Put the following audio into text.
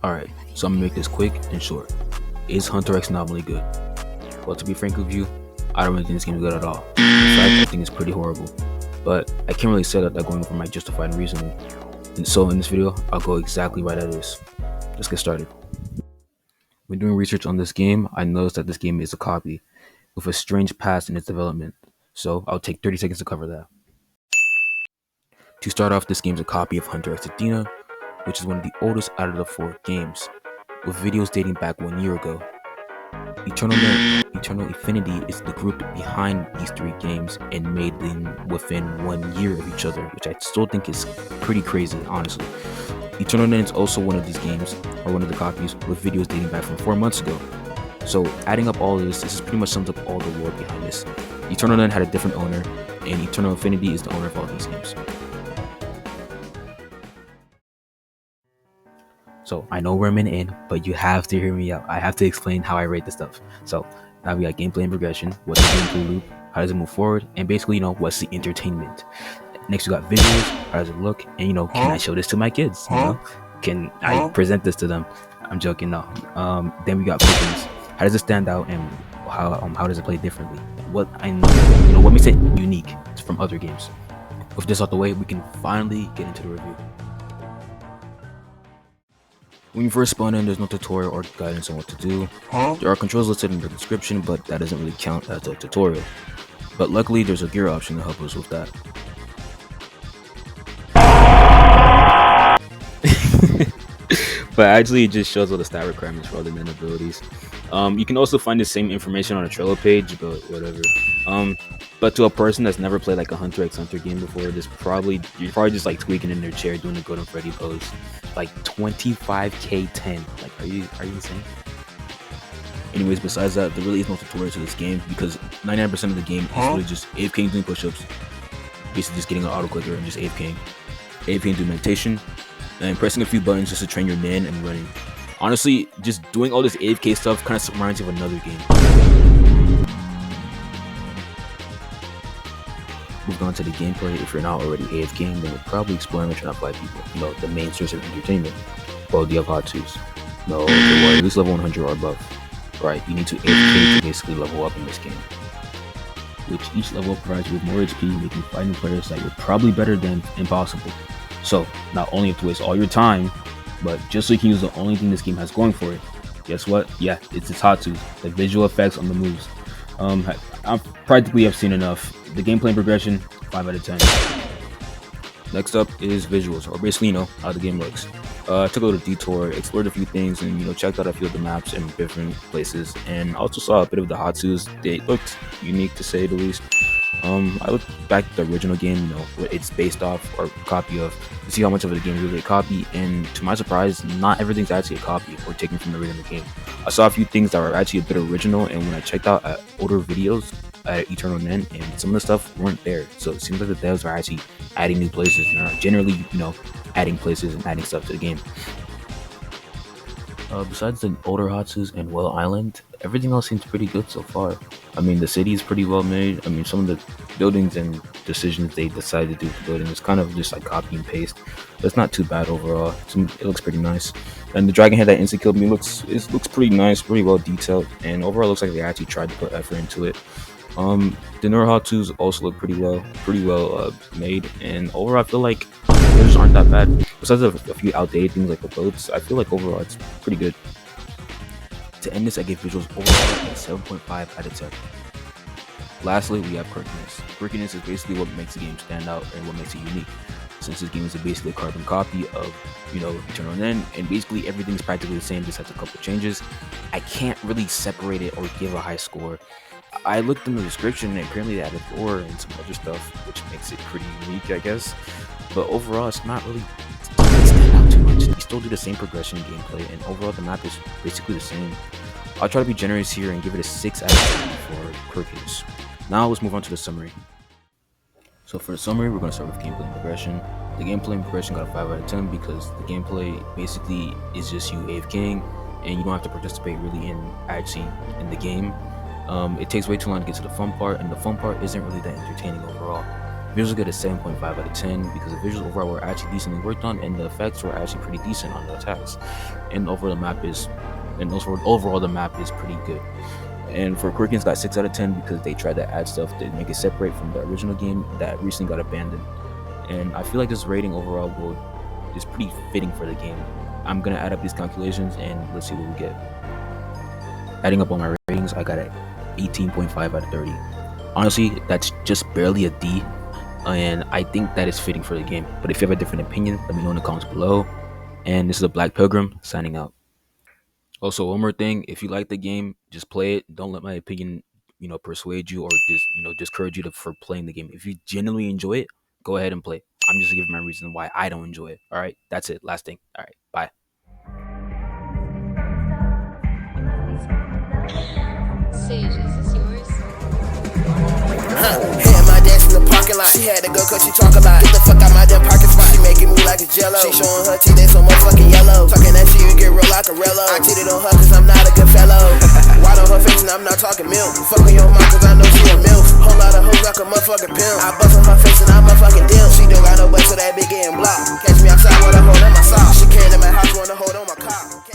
Alright, so I'm gonna make this quick and short. Is Hunter X Anomaly good? Well, to be frank with you, I don't really think this game is good at all. In fact, I think it's pretty horrible. But I can't really say that going over my justified reasoning. And so in this video, I'll go exactly why that is. Let's get started. When doing research on this game, I noticed that this game is a copy with a strange past in its development. So I'll take 30 seconds to cover that. To start off, this game is a copy of Hunter X Athena, which is one of the oldest out of the 4 games, with videos dating back 1 year ago. Eternal Infinity is the group behind these 3 games and made them within 1 year of each other, which I still think is pretty crazy, honestly. Eternal Net is also one of these games, or one of the copies, with videos dating back from 4 months ago. So adding up all of this is pretty much sums up all the lore behind this. Eternal Net had a different owner, and Eternal Infinity is the owner of all these games. So I know we're a minute in, but you have to hear me out. I have to explain how I rate this stuff. So now we got gameplay and progression, what's the gameplay loop, how does it move forward, and basically, what's the entertainment. Next we got visuals, how does it look, and can I show this to my kids? Can I present this to them? I'm joking, no. Then we got quickness. How does it stand out, and how does it play differently? What makes it unique from other games? With this out the way, we can finally get into the review. When you first spawn in, there's no tutorial or guidance on what to do. There are controls listed in the description, but that doesn't really count as a tutorial. But luckily, there's a gear option to help us with that. But actually, it just shows all the stat requirements for all the men abilities. You can also find the same information on a Trello page, but whatever. But to a person that's never played like a Hunter x Hunter game before, you're probably just like tweaking in their chair doing the Golden Freddy pose. Like 25k 10. Like, are you insane? Anyways, besides that, there really is no tutorial to this game because 99% of the game is really just AFKing doing push-ups, basically just getting an auto clicker and just AFKing doing meditation, and pressing a few buttons just to train your nan and running. Honestly, just doing all this AFK stuff kind of reminds you of another game. Moving on to the gameplay, if you're not already AFKing, then you're probably exploring with trying to fight people, the main source of entertainment. Well, do you have hot twos? No, they were at least level 100 or above. Right, you need to AFK to basically level up in this game, which each level provides you with more HP, making fighting players that you're probably better than impossible. So, not only have to waste all your time, but just so you can use the only thing this game has going for it. Guess what? Yeah, it's its hot twos, the visual effects on the moves. I practically have seen enough. The gameplay and progression, 5 out of 10. Next up is visuals, or basically, how the game looks. Took a little detour, explored a few things, and checked out a few of the maps in different places, and also saw a bit of the hot twos. They looked unique to say the least. I looked back at the original game, what it's based off or copy of, to see how much of the game is really a copy, and to my surprise, not everything's actually a copy or taken from the original game. I saw a few things that were actually a bit original, and when I checked out older videos at Eternal Net, and some of the stuff weren't there, so it seems like the devs are actually adding new places and are generally, adding places and adding stuff to the game. Besides the older Hatsus and Well Island, everything else seems pretty good so far. I mean, the city is pretty well made. I mean, some of the buildings and decisions they decided to do with the building is kind of just like copy and paste. But it's not too bad overall. It looks pretty nice. And the dragon head that instant killed me looks pretty nice, pretty well detailed, and overall looks like they actually tried to put effort into it. The newer Hatsus also look pretty well made, and overall I feel like theirs aren't that bad. Besides a few outdated things like the boats, I feel like overall it's pretty good. To end this, I give visuals overall a 7.5 out of 10. Lastly, we have quirkiness. Quirkiness is basically what makes the game stand out and what makes it unique. Since this game is basically a carbon copy of, Eternal Net, and basically everything's practically the same, just has a couple changes, I can't really separate it or give a high score. I looked in the description and apparently they added lore and some other stuff, which makes it pretty unique, I guess. But overall, it doesn't stand out too much. You still do the same progression gameplay, and overall the map is basically the same. I'll try to be generous here and give it a 6 out of 10 for quirkiness. Now let's move on to the summary. So for the summary, we're going to start with gameplay and progression. The gameplay and progression got a 5 out of 10 because the gameplay basically is just you AFKing, and you don't have to participate really in the game. It takes way too long to get to the fun part, and the fun part isn't really that entertaining overall. Visuals get a 7.5 out of 10 because the visuals overall were actually decently worked on, and the effects were actually pretty decent on the attacks. And overall the map is pretty good. And for Quirkins, got 6 out of 10 because they tried to add stuff to make it separate from the original game that recently got abandoned. And I feel like this rating overall is pretty fitting for the game. I'm gonna add up these calculations and let's see what we get. Adding up all my ratings, I got an 18.5 out of 30. Honestly, that's just barely a D, and I think that is fitting for the game. But if you have a different opinion, let me know in the comments below. And this is a Black Pilgrim signing out. Also, one more thing, if you like the game, just play it. Don't let my opinion, persuade you or discourage you for playing the game. If you genuinely enjoy it, go ahead and play. I'm just giving my reason why I don't enjoy it. All right, that's it. Last thing. All right, bye. Sage, is this yours? Had my dance in the parking lot. She had to go cause she talk a lot. Get the fuck out my damn parking spot. She making me like a jello. She showing her teeth, they so motherfucking yellow. Talking that shit, you get real like a rello. I cheated on her cause I'm not a good fellow. White on her face and I'm not talking milk. Fuck with your mom cause I know she a milf. Whole lot of hoes like a motherfucking pimp. I bust on her face and I'm a fucking deal. She don't got no butt so that bitch getting blocked. Catch me outside with a hold on my sock. She came to my house wanna hold on my cock.